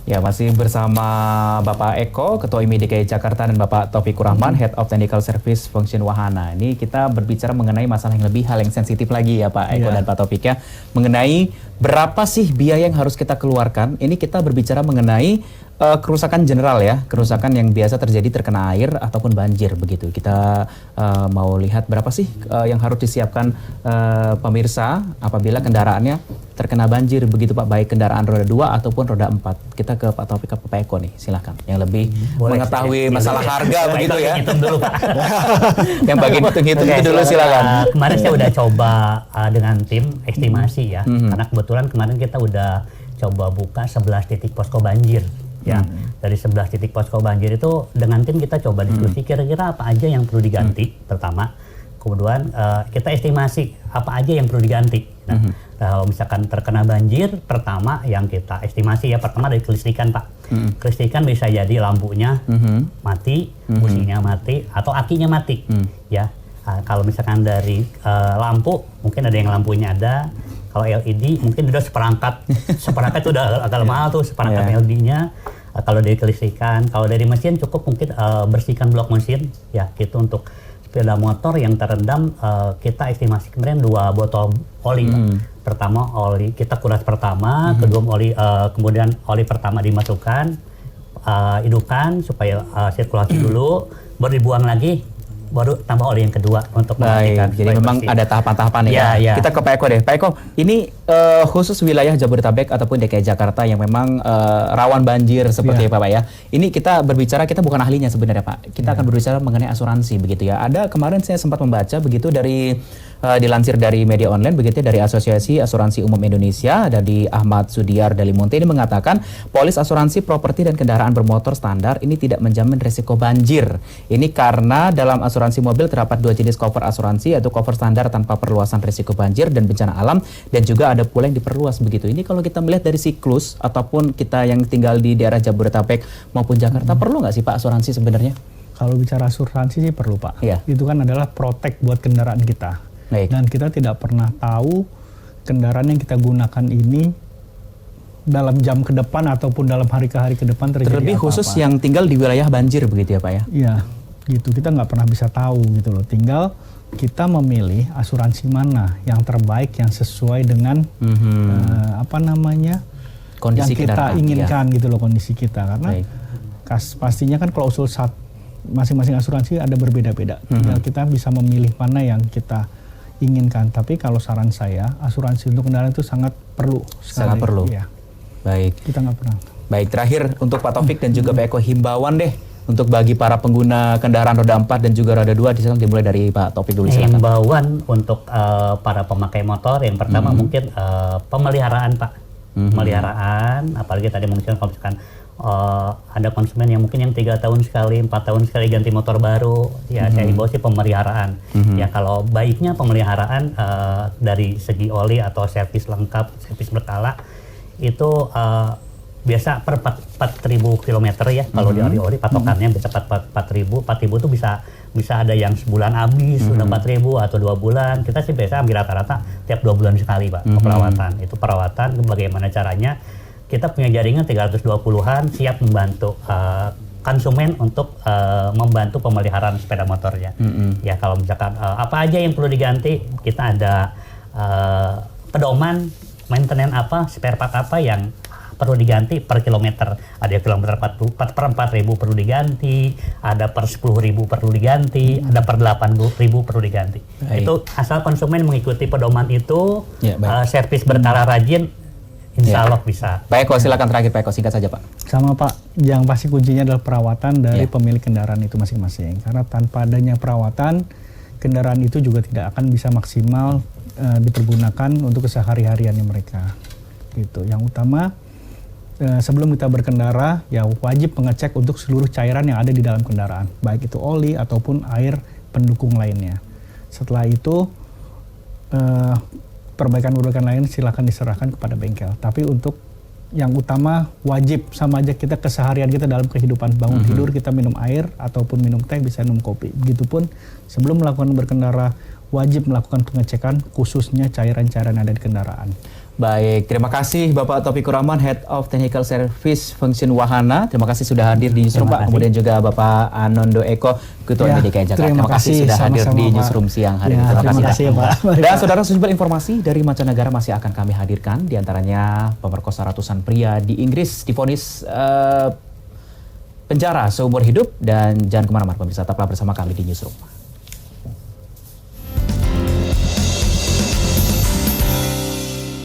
Ya, masih bersama Bapak Eko, Ketua IMI DKI Jakarta, dan Bapak Taufikur Rahman, Head of Technical Service Function Wahana. Ini kita berbicara mengenai masalah yang lebih hal yang sensitif lagi ya Pak Eko dan Pak Taufik ya. Mengenai berapa sih biaya yang harus kita keluarkan. Ini kita berbicara mengenai kerusakan general ya, kerusakan yang biasa terjadi terkena air ataupun banjir begitu. Kita mau lihat berapa sih yang harus disiapkan pemirsa apabila kendaraannya terkena banjir begitu Pak, baik kendaraan roda 2 ataupun roda 4. Kita ke Pak Taufik, ke Pak Eko nih, silakan. Yang lebih mengetahui masalah harga begitu ya. Hitung dulu Pak. Yang bagian hitung-hitung itu dulu silakan. Kemarin saya udah coba dengan tim estimasi ya, karena kebetulan kemarin kita udah coba buka 11 titik posko banjir. Ya, dari 11 titik posko banjir itu dengan tim kita coba diskusi kira-kira apa aja yang perlu diganti pertama. Kemudian kita estimasi apa aja yang perlu diganti. Nah, kalau misalkan terkena banjir, pertama yang kita estimasi ya pertama dari kelistrikan Pak. Kelistrikan bisa jadi lampunya mati, businya mati, atau akinya mati. Ya, kalau misalkan dari lampu, mungkin ada yang lampunya ada. Kalau LED mungkin udah seperangkat itu udah agak mahal tuh seperangkat LED-nya. Kalau dari kelistrikan, kalau dari mesin cukup mungkin bersihkan blok mesin ya gitu. Untuk sepeda motor yang terendam kita estimasi kemarin 2 botol oli. Pertama oli kita kuras pertama, kedua oli kemudian oli pertama dimasukkan, hidupkan supaya sirkulasi dulu, baru dibuang lagi, baru tambah oli yang kedua untuk memastikan. Jadi memang bersih. Ada tahapan-tahapan ya. Kita ke Pak Eko deh. Pak Eko, ini khusus wilayah Jabodetabek ataupun DKI Jakarta yang memang rawan banjir seperti Pak ya. Ini kita berbicara, kita bukan ahlinya sebenarnya Pak. Kita akan berbicara mengenai asuransi begitu ya. Ada kemarin saya sempat membaca begitu dari dilansir dari media online begitu dari Asosiasi Asuransi Umum Indonesia, dari Ahmad Sudiar Dalimunte ini mengatakan polis asuransi properti dan kendaraan bermotor standar ini tidak menjamin risiko banjir. Ini karena dalam asuransi mobil terdapat 2 jenis cover asuransi, yaitu cover standar tanpa perluasan risiko banjir dan bencana alam, dan juga ada pula yang diperluas begitu. Ini kalau kita melihat dari siklus ataupun kita yang tinggal di daerah Jabodetabek maupun Jakarta, perlu nggak sih Pak asuransi sebenarnya? Kalau bicara asuransi sih perlu Pak. Iya. Itu kan adalah protect buat kendaraan kita. Baik. Dan kita tidak pernah tahu kendaraan yang kita gunakan ini dalam jam ke depan ataupun dalam hari ke depan terjadi terlebih apa-apa. Khusus yang tinggal di wilayah banjir begitu ya Pak ya? Iya, gitu. Kita nggak pernah bisa tahu gitu loh. Tinggal kita memilih asuransi mana yang terbaik, yang sesuai dengan kondisi yang kita inginkan gitu loh, kondisi kita. Karena pastinya kan klausul masing-masing asuransi ada berbeda-beda. Tinggal kita bisa memilih mana yang kita inginkan. Tapi kalau saran saya, asuransi untuk kendaraan itu sangat perlu. Sangat perlu. Ya. Baik. Kita nggak pernah. Baik, terakhir untuk Pak Taufik dan juga Pak Eko, himbauan deh untuk bagi para pengguna kendaraan roda 4 dan juga roda 2, dimulai dari Pak Taufik dulu. Silakan. Himbauan untuk para pemakai motor yang pertama mungkin pemeliharaan Pak. Pemeliharaan, apalagi tadi mungkin kalau misalkan ada konsumen yang mungkin yang 3 tahun sekali, 4 tahun sekali ganti motor baru, ya saya himbau sih pemeliharaan. Ya kalau baiknya pemeliharaan dari segi oli atau servis lengkap, servis berkala itu biasa per 4.000 km ya. Kalau di oli patokannya biasa 4.000 itu bisa ada yang sebulan habis sudah 4.000 atau 2 bulan. Kita sih biasa ambil rata-rata tiap 2 bulan sekali Pak perawatan. Itu perawatan bagaimana caranya? Kita punya jaringan 320-an siap membantu konsumen untuk membantu pemeliharaan sepeda motornya. Ya kalau misalkan apa aja yang perlu diganti, kita ada pedoman maintenance apa, spare part apa yang perlu diganti per kilometer. Ada kilometer 4.000 perlu diganti, ada per 10.000 perlu diganti, ada per 8.000 perlu diganti. Itu asal konsumen mengikuti pedoman itu, servis berkala rajin, insya Allah bisa. Pak Eko, silakan terakhir Pak Eko, singkat saja Pak. Sama Pak, yang pasti kuncinya adalah perawatan dari pemilik kendaraan itu masing-masing. Karena tanpa adanya perawatan, kendaraan itu juga tidak akan bisa maksimal dipergunakan untuk kesehari-hariannya mereka. Gitu. Yang utama, sebelum kita berkendara, ya wajib mengecek untuk seluruh cairan yang ada di dalam kendaraan, baik itu oli ataupun air pendukung lainnya. Setelah itu, perbaikan-perbaikan lain silakan diserahkan kepada bengkel. Tapi untuk yang utama wajib, sama aja kita keseharian kita dalam kehidupan, bangun tidur kita minum air ataupun minum teh, bisa minum kopi. Begitupun sebelum melakukan berkendara wajib melakukan pengecekan khususnya cairan-cairan yang ada di kendaraan. Baik, terima kasih Bapak Taufikur Rahman, Head of Technical Service Function Wahana. Terima kasih sudah hadir di Newsroom Pak. Kemudian juga Bapak Anondo Eko, Ketua DKI Jakarta. Terima kasih sudah hadir di Newsroom siang hari ini. Terima kasih Pak. Dan saudara, sejumlah informasi dari mancanegara masih akan kami hadirkan. Di antaranya pemerkosa ratusan pria di Inggris divonis penjara seumur hidup. Dan jangan kemana-mana pemirsa, tetaplah bersama kami di Newsroom.